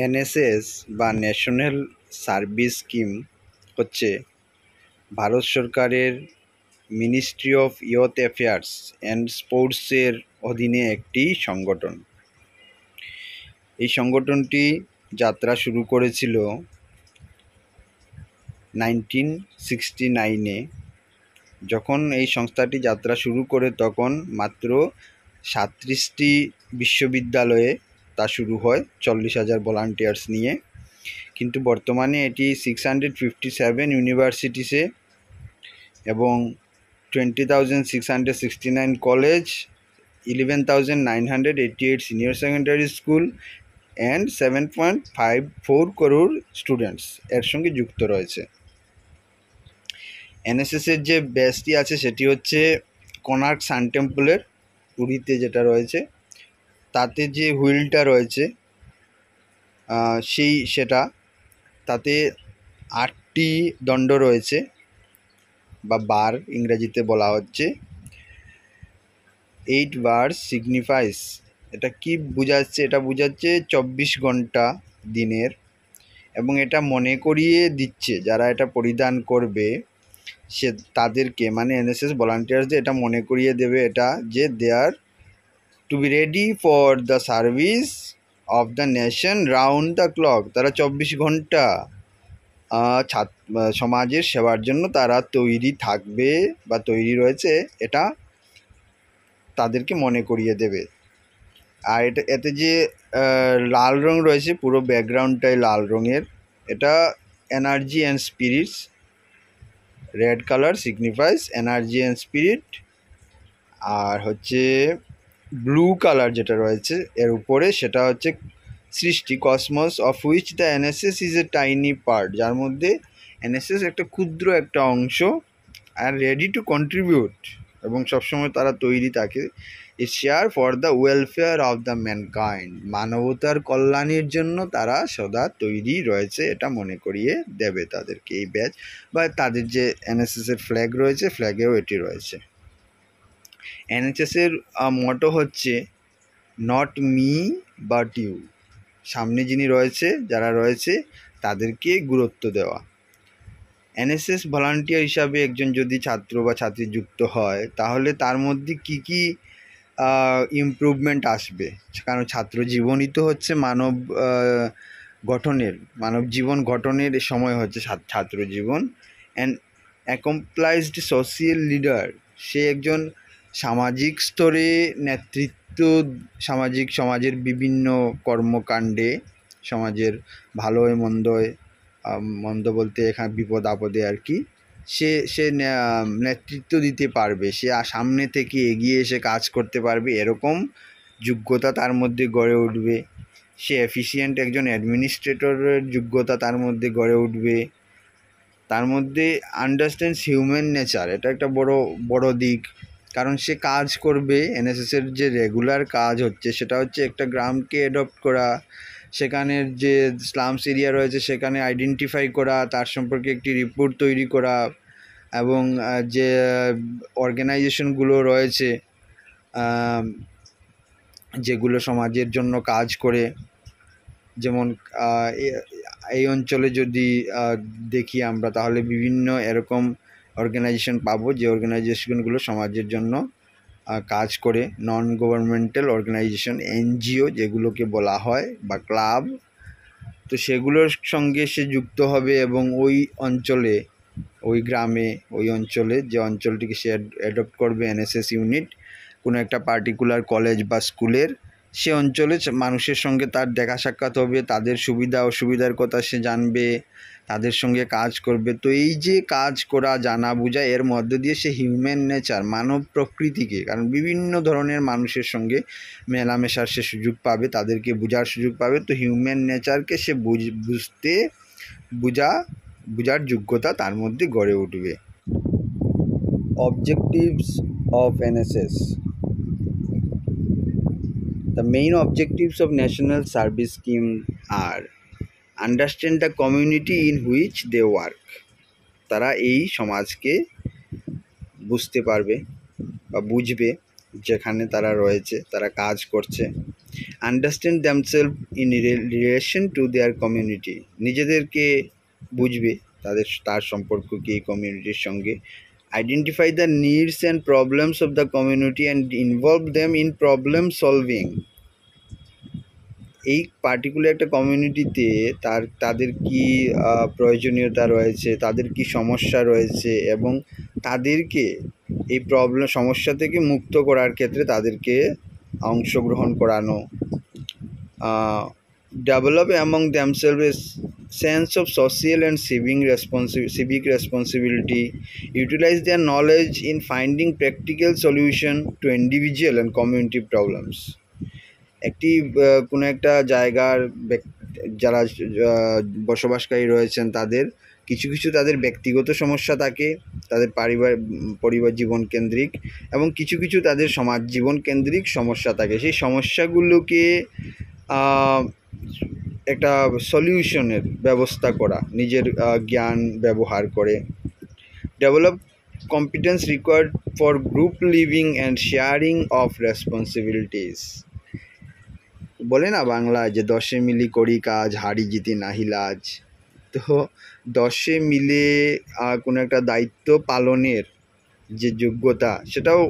NSS বা national service scheme হচ্ছে ভারত সরকারের ministry of youth affairs and স্পোর্টসের অধীনে একটি সংগঠন। এই সংগঠনটি যাত্রা শুরু করেছিল 1969-এ। যখন এই সংস্থাটি যাত্রা শুরু করে তখন মাত্র 37টি বিশ্ববিদ্যালয়ে তা শুরু হয় 40,000 ভলান্টিয়ার্স নিয়ে, কিন্তু বর্তমানে এটি 657 ইউনিভার্সিটিসে এবং 20,669 college, 11,988 senior secondary school and 7.54 crore students এর সঙ্গে যুক্ত রয়েছে। এনএসএসের যে ব্যাচটি আছে সেটি হচ্ছে কোনার্ক সান টেম্পলের পুরীতে যেটা রয়েছে, তাতে যে হুইলটা রয়েছে সেটা তাতে 8টি দণ্ড রয়েছে বা বার ইংরেজিতে বলা হচ্ছে। 8 bars সিগনিফাইস, এটা কি বোঝাচ্ছে? এটা বোঝাচ্ছে 24 ঘন্টা দিনের, এবং এটা মনে করিয়ে দিচ্ছে যারা এটা পরিধান করবে সে তাদেরকে, মানে এনএসএস ভলান্টিয়ার্সদের এটা মনে করিয়ে দেবে এটা যে they are to be ready for the service of the nation round the clock. তারা 24 ঘন্টা সমাজের সেবার জন্য তারা তৈরি থাকবে বা তৈরি রয়েছে, এটা তাদেরকে মনে করিয়ে দেবে। আর এতে যে লাল রং রয়েছে, পুরো ব্যাকগ্রাউন্ডটাই লাল রঙের, এটা energy and spirits. Red colour signifies energy and spirit. আর হচ্ছে ব্লু কালার যেটা রয়েছে এর উপরে, সেটা হচ্ছে সৃষ্টি, cosmos, of which the NSS is a tiny part, যার মধ্যে এনএসএস একটা ক্ষুদ্র একটা অংশ, আর রেডি টু কন্ট্রিবিউট, এবং সবসময় তারা তৈরি থাকে a share for the welfare of the mankind, মানবতার কল্যাণের জন্য তারা সদা তৈরি রয়েছে, এটা মনে করিয়ে দেবে তাদেরকে এই ব্যাচ। বা তাদের যে এনএসএসের ফ্ল্যাগ রয়েছে, ফ্ল্যাগেও এটি রয়েছে। এনএসএসের মটো হচ্ছে নট মি বাট ইউ, সামনে যিনি রয়েছে, যারা রয়েছে তাদেরকে গুরুত্ব দেওয়া। এনএসএস ভলান্টিয়ার হিসাবে একজন যদি ছাত্র বা ছাত্রী যুক্ত হয় তাহলে তার মধ্যে কি কি ইমপ্রুভমেন্ট আসবে? কারণ ছাত্র জীবনই তো হচ্ছে মানব জীবন গঠনের সময় হচ্ছে ছাত্র জীবন। অ্যান্ড অ্যাকমপ্লাইজড সোশিয়াল লিডার, সে একজন সামাজিক স্তরে নেতৃত্ব, সমাজের বিভিন্ন কর্মকাণ্ডে, সমাজের ভালোয় মন্দয়, মন্দ বলতে এখানে বিপদ আপদে আর কি, সে নেতৃত্ব দিতে পারবে, সে সামনে থেকে এগিয়ে এসে কাজ করতে পারবে, এরকম যোগ্যতা তার মধ্যে গড়ে উঠবে। সে এফিশিয়েন্ট একজন অ্যাডমিনিস্ট্রেটরের যোগ্যতা তার মধ্যে গড়ে উঠবে। তার মধ্যে আন্ডারস্ট্যান্ডস হিউম্যান নেচার, এটা একটা বড় দিক, কারণ সে কাজ করবে। এনএসএসের যে রেগুলার কাজ হচ্ছে সেটা হচ্ছে একটা গ্রামকে অ্যাডপ্ট করা, সেখানের যে স্লামস এরিয়া রয়েছে সেখানে আইডেন্টিফাই করা, তার সম্পর্কে একটি রিপোর্ট তৈরি করা, এবং যে অর্গানাইজেশনগুলো রয়েছে যেগুলো সমাজের জন্য কাজ করে, যেমন এই অঞ্চলে যদি দেখি আমরা তাহলে বিভিন্ন এরকম অর্গানাইজেশন পাবো যে অর্গানাইজেশনগুলো সমাজের জন্য কাজ করে, নন গভর্নমেন্টাল অর্গানাইজেশন, এনজিও যেগুলোকে বলা হয়, বা ক্লাব। তো সেগুলোর সঙ্গে সে যুক্ত হবে এবং ওই অঞ্চলে, ওই গ্রামে, ওই অঞ্চলে যে অঞ্চলটিকে সে অ্যাডপ্ট করবে এনএসএস ইউনিট, কোনো একটা পার্টিকুলার কলেজ বা স্কুলের, সে অঞ্চলে মানুষের সঙ্গে তার দেখা সাক্ষাৎ হবে, তাদের সুবিধা অসুবিধার কথা সে জানবে, তাদের সঙ্গে কাজ করবে। তো এই যে কাজ করা, জানা বোঝা, এর মধ্যে দিয়ে সে হিউম্যান নেচার, মানব প্রকৃতিকে, কারণ বিভিন্ন ধরনের মানুষের সঙ্গে মেলামেশার সে সুযোগ পাবে, তাদেরকে বোঝার সুযোগ পাবে। তো হিউম্যান নেচারকে সে বোঝার যোগ্যতা তার মধ্যে গড়ে উঠবে। Objectives of NSS. The main objectives of National Service Scheme are understand the community in which they work. তারা এই সমাজকে বুঝতে পারবে বা বুঝবে যেখানে তারা রয়েছে, তারা কাজ করছে। Understand themself in relation to their community, নিজেদেরকে বুঝবে তার সম্পর্ক কি এই কমিউনিটির সঙ্গে। Identify the needs and problems of the community and involve them in problem solving. এই পার্টিকুলার একটা কমিউনিটিতে তাদের কি প্রয়োজনীয়তা রয়েছে, তাদের কি সমস্যা রয়েছে, এবং তাদেরকে এই সমস্যা থেকে মুক্ত করার ক্ষেত্রে তাদেরকে অংশগ্রহণ করানো। Develop among themselves sense of social and civic responsibility, utilize their knowledge in finding practical solution to individual and community problems. একটি কোনো একটা জায়গার যারা বসবাসকারী রয়েছেন তাদের কিছু তাদের ব্যক্তিগত সমস্যা থাকে, তাদের পরিবার জীবন কেন্দ্রিক, এবং কিছু তাদের সমাজ জীবন কেন্দ্রিক সমস্যা থাকে। সেই সমস্যাগুলোকে একটা সলিউশনের ব্যবস্থা করা নিজের জ্ঞান ব্যবহার করে। Develop competence required for group living and sharing of responsibilities. বলে না বাংলায় যে 10 মিলি করি কাজ, হারি জিতি নাহি লাজ। তো 10 মিলে কোনো একটা দায়িত্ব পালনের যে যোগ্যতা সেটাও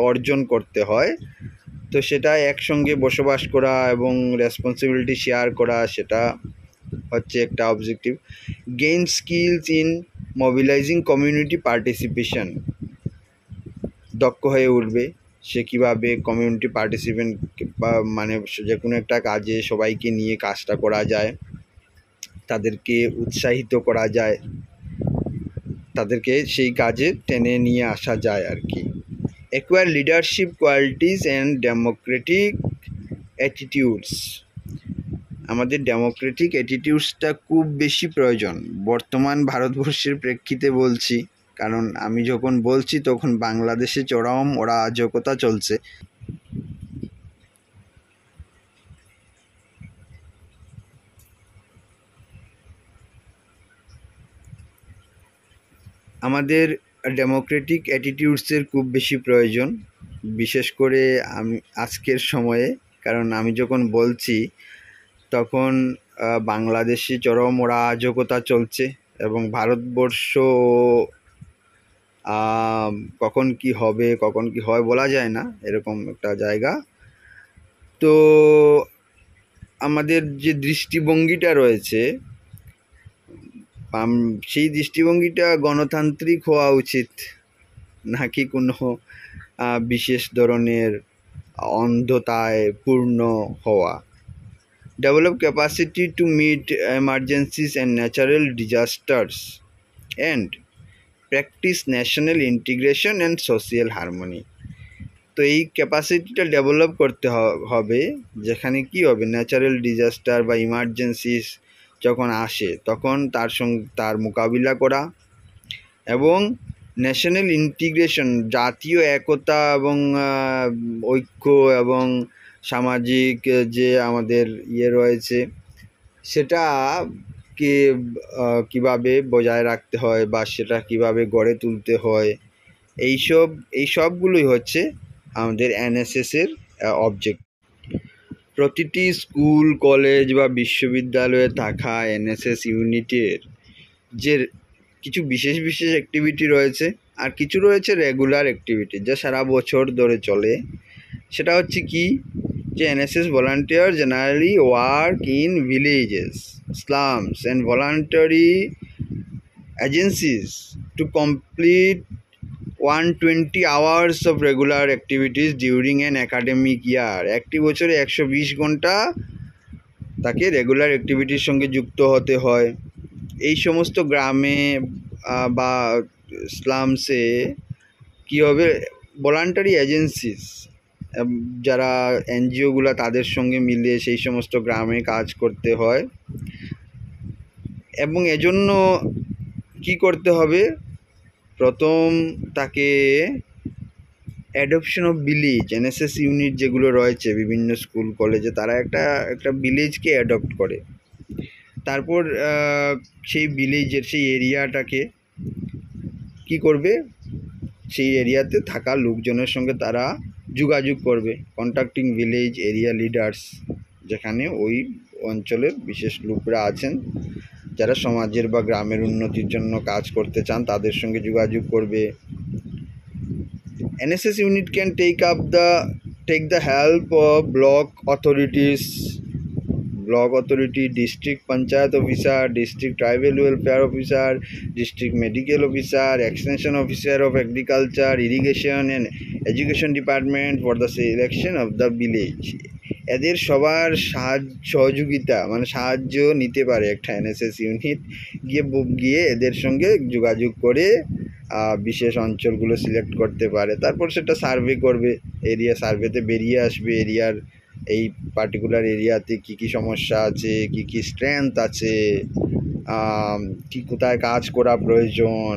অর্জন করতে হয়। তো সেটা একসঙ্গে বসবাস করা এবং রেসপন্সিবিলিটি শেয়ার করা, সেটা হচ্ছে একটা objective. Gain skills in mobilising community participation, দক্ষ হয়ে উঠবে সে কীভাবে কমিউনিটি পার্টিসিপেন্ট বা মানে যে কোনো একটা কাজে সবাইকে নিয়ে কাজটা করা যায়, তাদেরকে উৎসাহিত করা যায়, তাদেরকে সেই কাজে টেনে নিয়ে আসা যায় আর কি। Acquire leadership qualities and Democratic attitudes. আমাদের ডেমোক্রেটিক অ্যাটিটিউডসটা খুব বেশি প্রয়োজন বর্তমান ভারতবর্ষের প্রেক্ষিতে বলছি, কারণ আমি যখন বলছি তখন বাংলাদেশে চরম অরাজকতা চলছে। আমাদের ডেমোক্রেটিক অ্যাটিটিউডসের খুব বেশি প্রয়োজন, বিশেষ করে আমি আজকের সময়ে, কারণ আমি যখন বলছি তখন বাংলাদেশে চরম অরাজকতা চলছে এবং ভারতবর্ষ কখন কি হয় বলা যায় না, এরকম একটা জায়গা। তো আমাদের যে দৃষ্টিভঙ্গিটা রয়েছে সেই দৃষ্টিভঙ্গিটা গণতান্ত্রিক হওয়া উচিত, নাকি কোনো বিশেষ ধরনের অন্ধতায় পূর্ণ হওয়া। Develop capacity to meet emergencies and natural disasters and practice national integration and social harmony. তো এই ক্যাপাসিটিটা ডেভেলপ করতে হবে, যেখানে কি হবে ন্যাচারাল ডিজাস্টার বা ইমার্জেন্সিস যখন আসে তখন তার মোকাবিলা করা, এবং ন্যাশনাল ইন্টিগ্রেশন জাতীয় একতা এবং ঐক্য এবং সামাজিক যে আমাদের রয়েছে সেটাকে কীভাবে বজায় রাখতে হয় বা সেটা কীভাবে গড়ে তুলতে হয়, এই সবগুলোই হচ্ছে আমাদের এনএসএসের অবজেক্ট। প্রতিটি স্কুল কলেজ বা বিশ্ববিদ্যালয়ে থাকা এনএসএস ইউনিটের যে কিছু বিশেষ অ্যাক্টিভিটি রয়েছে আর কিছু রয়েছে রেগুলার অ্যাক্টিভিটি যা সারা বছর ধরে চলে। সেটা হচ্ছে কি যে NSS volunteer generally work in villages, slums and voluntary agencies to complete 120 hours of regular activities during an academic year। একটি বছরে 120 ঘন্টা তাকে রেগুলার অ্যাক্টিভিটির সঙ্গে যুক্ত হতে হয়। এই সমস্ত গ্রামে বা স্লামসে কী হবে, ভলান্টারি এজেন্সিস যারা এনজিওগুলো তাদের সঙ্গে মিলে সেই সমস্ত গ্রামে কাজ করতে হয়, এবং এজন্য কি করতে হবে, প্রথম তাকে adoption of village NSS unit যেগুলো রয়েছে বিভিন্ন স্কুল কলেজে তারা একটা ভিলেজকে অ্যাডপ্ট করে। তারপর সেই ভিলেজের সেই এরিয়াটাকে কি করবে, সেই এরিয়াতে থাকা লোকজনের সঙ্গে তারা যোগাযোগ করবে, কন্ট্যাক্টিং ভিলেজ এরিয়া লিডার্স, যেখানে ওই অঞ্চলের বিশেষ লোকরা আছেন যারা সমাজের বা গ্রামের উন্নতির জন্য কাজ করতে চান, তাদের সঙ্গে যোগাযোগ করবে। NSS unit can take the help of block authority, district panchayat officer, district tribal welfare officer, district medical officer, extension officer of agriculture, irrigation and education department for the selection of the village. এদের সবার সহযোগিতা মানে সাহায্য নিতে পারে একটা NSS unit, গিয়ে এদের সঙ্গে যোগাযোগ করে বিশেষ অঞ্চলগুলো সিলেক্ট করতে পারে। তারপর সেটা সার্ভে করবে, এরিয়া সার্ভেতে বেরিয়ে আসবে এরিয়ার এই পার্টিকুলার এরিয়াতে কী কী সমস্যা আছে, কী কী স্ট্রেংথ আছে, কি কোথায় কাজ করা প্রয়োজন,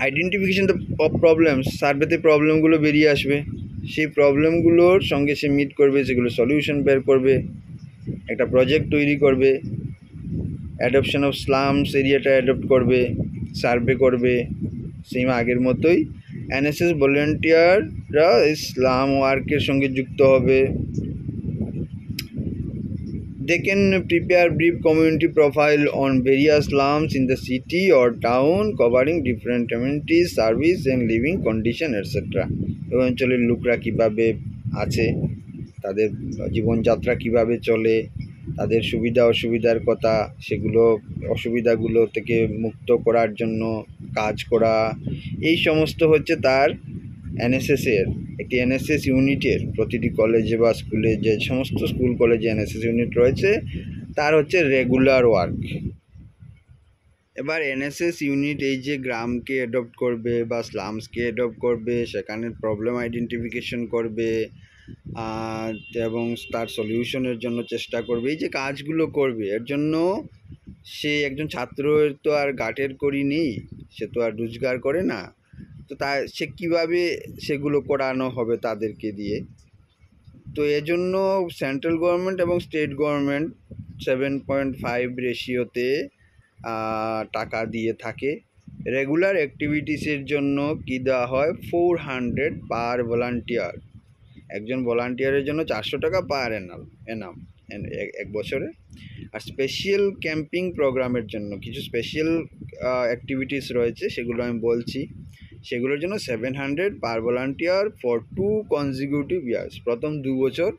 আইডেন্টিফিকেশন অফ প্রবলেমস, সার্ভেতে প্রবলেমগুলো বেরিয়ে আসবে, সেই প্রবলেমগুলোর সঙ্গে সে মিট করবে, সেগুলো সলিউশন বের করবে, একটা প্রজেক্ট তৈরি করবে, অ্যাডপশন অফ স্লামস এরিয়াটা অ্যাডপ্ট করবে, সার্ভে করবে। সেম আগের মতোই NSS ভলেন্টিয়াররা স্লাম ওয়ার্কের সঙ্গে যুক্ত হবে। They can prepare brief community profile on various slums in the city or town covering different amenities, service and living condition etc. ওই অঞ্চলের লোকরা কীভাবে আছে, তাদের জীবনযাত্রা কীভাবে চলে, তাদের সুবিধা অসুবিধার কথা, সেগুলো অসুবিধাগুলো থেকে মুক্ত করার জন্য কাজ করা, এই সমস্ত হচ্ছে তার NSS-এর একটি NSS ইউনিটের প্রতিটি কলেজে বা স্কুলে, যে সমস্ত স্কুল কলেজে NSS ইউনিট রয়েছে তার হচ্ছে রেগুলার ওয়ার্ক। এবার NSS ইউনিট এই যে গ্রামকে অ্যাডপ্ট করবে বা স্লামসকে অ্যাডপ্ট করবে, সেখানে প্রবলেম আইডেন্টিফিকেশন করবে এবং তার সলিউশনের জন্য চেষ্টা করবে, এই যে কাজগুলো করবে, এর জন্য সে একজন ছাত্রের তো আর গাটের করি নেই, সে তো আর রোজগার করে না, তো সে কীভাবে সেগুলো করানো হবে তাদেরকে দিয়ে। তো এজন্য সেন্ট্রাল গভর্নমেন্ট এবং স্টেট গভর্নমেন্ট 7.5 রেশিওতে টাকা দিয়ে থাকে। রেগুলার অ্যাক্টিভিটিসের জন্য কি দেওয়া হয়, 400 পার ভলান্টিয়ার, একজন ভলান্টিয়ারের জন্য 400 টাকা পার এনাম এক বছরে। আর স্পেশাল ক্যাম্পিং প্রোগ্রামের জন্য কিছু স্পেশাল অ্যাক্টিভিটিস রয়েছে, সেগুলো আমি বলছি, সেগুলোর জন্য 700 পার ভলান্টিয়ার ফর 2 কনজিকিউটিভ ইয়ার্স, প্রথম 2 বছর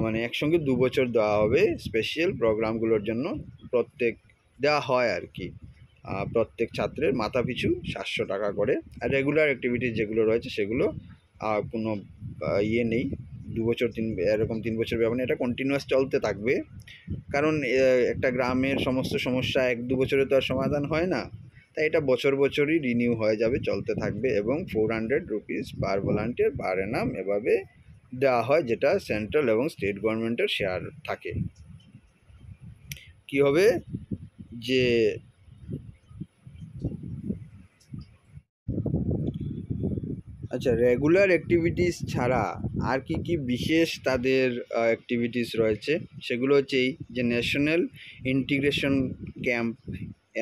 মানে একসঙ্গে 2 বছর দেওয়া হবে স্পেশাল প্রোগ্রামগুলোর জন্য, প্রত্যেক দেওয়া হয় আর কি, প্রত্যেক ছাত্রের মাথা পিছু 700 টাকা করে। আর রেগুলার অ্যাক্টিভিটিস যেগুলো রয়েছে সেগুলো কোনো ইয়ে নেই, 2 বছর এরকম 3 বছর ব্যবধানে এটা কন্টিনিউয়াস চলতে থাকবে, কারণ একটা গ্রামের সমস্ত সমস্যা 1-2 বছরে তো আর সমাধান হয় না, তাই এটা বছর বছরই রিনিউ হয়ে যাবে, চলতে থাকবে। এবং 400 রুপিস পার ভলান্টিয়ার পার এনাম এভাবে দেওয়া হয়, যেটা সেন্ট্রাল এবং স্টেট গভর্নমেন্টের শেয়ার থাকে। কি হবে যে আচ্ছা, রেগুলার অ্যাক্টিভিটিস ছাড়া আর কি কি বিশেষ তাদের অ্যাক্টিভিটিস রয়েছে, সেগুলো হচ্ছে এই যে national integration camp,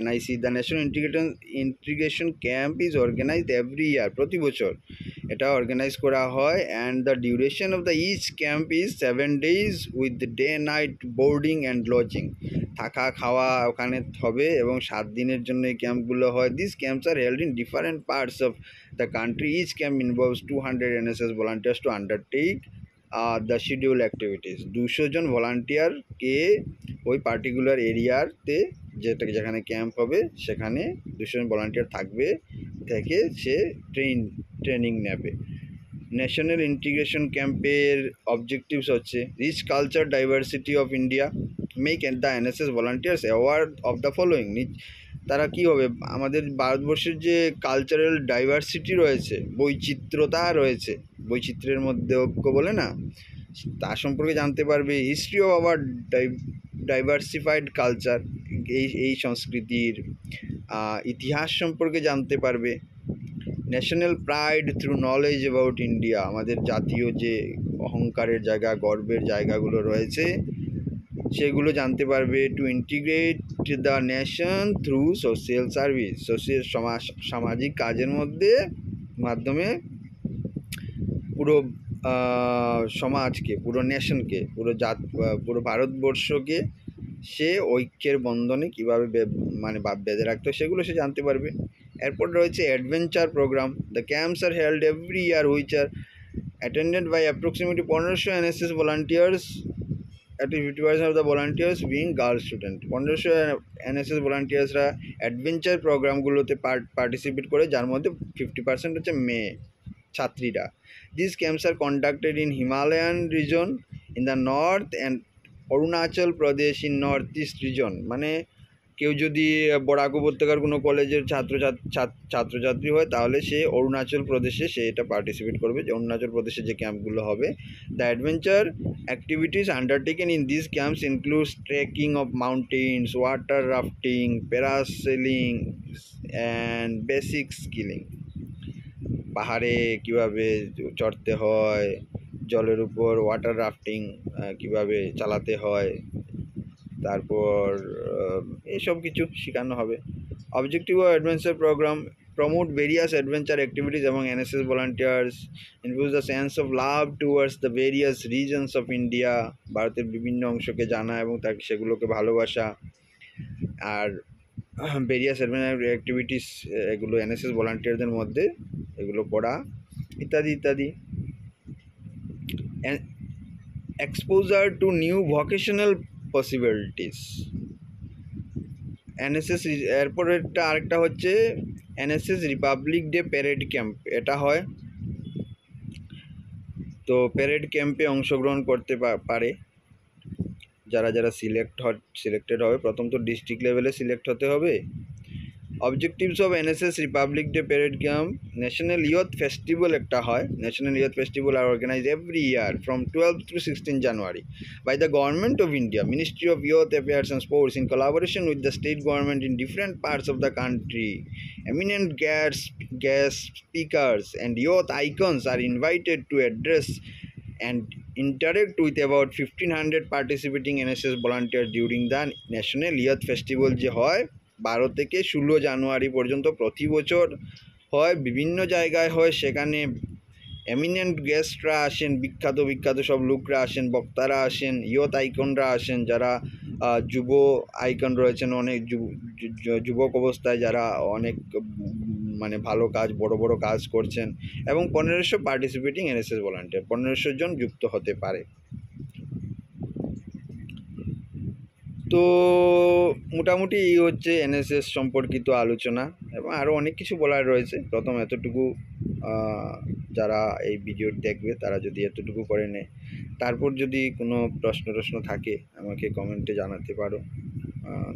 NIC, the national integration camp is organised every year, প্রতি বছর এটা অর্গানাইজ করা হয়। And the duration of the each camp is 7 days with day night boarding and lodging, থাকা খাওয়া ওখানে হবে এবং 7 দিনের জন্য এই ক্যাম্পগুলো হয়। This camps are held in different parts of the country, each camp involves 200 NSS volunteers to undertake the schedule activities. 200 জন ভলান্টিয়ারকে ওই পার্টিকুলার এরিয়াতে যেখানে ক্যাম্প হবে সেখানে 200 জন ভলান্টিয়ার থাকবে, থেকে সে ট্রেনিং নেবে। ন্যাশনাল ইন্টিগ্রেশন ক্যাম্পের অবজেক্টিভস হচ্ছে rich culture diversity of India, make the NSS volunteers aware of the following. তারা কি হবে, আমাদের ভারতবর্ষের যে কালচারাল ডাইভার্সিটি রয়েছে, বৈচিত্র্যতা রয়েছে, বৈচিত্র্যের মধ্যে ঐক্য বলে না, তার সম্পর্কে জানতে পারবে। History of our diversified culture, এই সংস্কৃতির ইতিহাস সম্পর্কে জানতে পারবে। National pride through knowledge about India, আমাদের জাতীয় যে অহংকারের জায়গা, গর্বের জায়গাগুলো রয়েছে সেগুলো জানতে পারবে। Two integrate the nation through social service, সামাজিক কাজের মাধ্যমে পুরো সমাজকে, পুরো নেশনকে, পুরো ভারতবর্ষকে সে ঐক্যের বন্ধনে কীভাবে বেঁধে রাখতে হয় সেগুলো সে জানতে পারবে। এরপর রয়েছে adventure programme. The camps are held every year which are attended by approximately 1500 NSS volunteers, at 50% of the volunteers being girl student. 1500 NSS volunteersরা অ্যাডভেঞ্চার প্রোগ্রামগুলোতে পার্টিসিপেট করে, যার মধ্যে 50% হচ্ছে মেয়ে ছাত্রীরা। These camps are conducted in Himalayan region in the north and Arunachal Pradesh in northeast region। মানে কেউ যদি বরাক উপত্যকার কোনো কলেজের ছাত্রছাত্রী হয় তাহলে সে অরুণাচল প্রদেশে সে এটা পার্টিসিপেট করবে, যে অরুণাচল প্রদেশে যে ক্যাম্পগুলো হবে। The adventure activities undertaken in this camps includes trekking of mountains, water rafting, parasailing and basic skilling. পাহাড়ে কীভাবে চড়তে হয়, জলের উপর ওয়াটার রাফটিং কীভাবে চালাতে হয়, তারপর এইসব কিছু শেখানো হবে। Objective of adventure program promote various adventure activities এবং NSS volunteers infuse the sense of love towards the various regions of India. ভারতের বিভিন্ন অংশকে জানা এবং তাকে সেগুলোকে ভালোবাসা। আর ভেরিয়াস অ্যাডভেঞ্চার অ্যাক্টিভিটিস এগুলো এনএসএস ভলান্টিয়ারদের মধ্যে এগুলো পড়া ইত্যাদি ইত্যাদি। Exposure to new vocational possibilities. NSS এরপরেরটা আরেকটা হচ্ছে NSS republic day parade camp. এটা হয়, তো প্যারেড ক্যাম্পে অংশগ্রহণ করতে পারে যারা যারা সিলেক্টেড হবে। প্রথম তো ডিস্ট্রিক্ট লেভেলে সিলেক্ট হতে হবে। Objectives of NSS republic day parade camp. National youth festival একটা হয়। National youth festival are organize every year from 12 to 16 January by the Government of India, Ministry of Youth Affairs and Sports in collaboration with the state government in different parts of the country. Eminent guest speakers and youth icons are invited to address and interact with about 1500 participating NSS volunteers during the National Youth Festival যে হয় 12 থেকে 16 জানুয়ারি পর্যন্ত প্রতি বছর হয়, বিভিন্ন জায়গায় হয়। সেখানে এমিনেন্ট গেস্টরা আসেন, বিখ্যাত সব লোকরা আসেন, বক্তারা আসেন, ইয়ুথ আইকনরা আসেন, যারা যুব আইকন রয়েছেন, অনেক যুবক অবস্থায় যারা অনেক ভালো কাজ, বড় কাজ করছেন, এবং 1500 পার্টিসিপেটিং এনএসএস ভলান্টিয়ার, 1500 জন যুক্ত হতে পারে। তো মোটামুটি এই হচ্ছে এনএসএস সম্পর্কিত আলোচনা, এবং আরও অনেক কিছু বলার রয়েছে। প্রথম এতটুকু যারা এই ভিডিও দেখবে তারা যদি এতটুকু করে নেয়, তারপর যদি কোনো প্রশ্ন থাকে আমাকে কমেন্টে জানাতে পারো।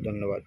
ধন্যবাদ।